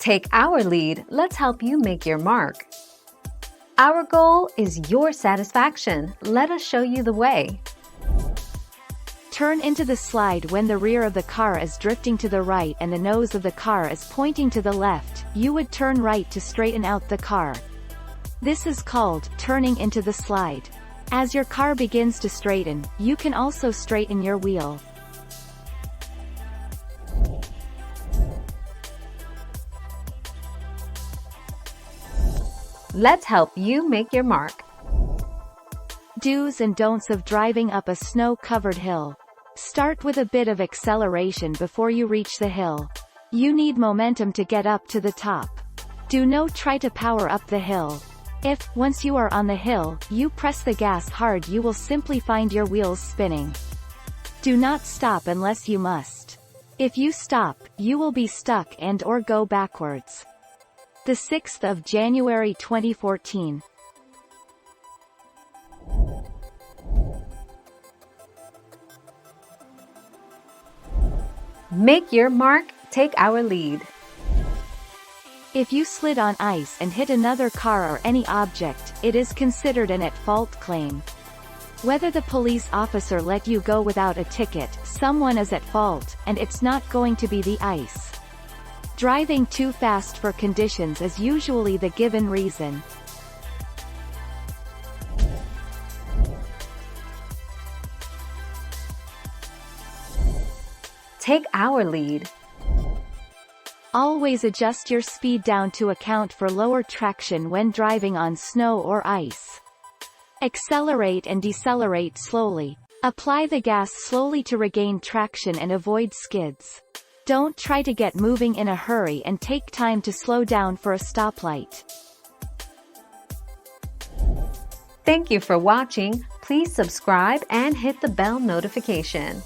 Take our lead, let's help you make your mark. Our goal is your satisfaction. Let us show you the way. Turn into the slide when the rear of the car is drifting to the right and the nose of the car is pointing to the left. You would turn right to straighten out the car. This is called turning into the slide. As your car begins to straighten, you can also straighten your wheel. Let's help you make your mark. Do's and don'ts of driving up a snow-covered hill. Start with a bit of acceleration before you reach the hill. You need momentum to get up to the top. Do not try to power up the hill. If, once you are on the hill, you press the gas hard, you will simply find your wheels spinning. Do not stop unless you must. If you stop, you will be stuck and/or go backwards. The 6th of January 2014. Make your mark, take our lead. If you slid on ice and hit another car or any object, it is considered an at-fault claim. Whether the police officer let you go without a ticket, someone is at fault, and it's not going to be the ice. Driving too fast for conditions is usually the given reason. Take our lead. Always adjust your speed down to account for lower traction when driving on snow or ice. Accelerate and decelerate slowly. Apply the gas slowly to regain traction and avoid skids. Don't try to get moving in a hurry and take time to slow down for a stoplight. Thank you for watching. Please subscribe and hit the bell notification.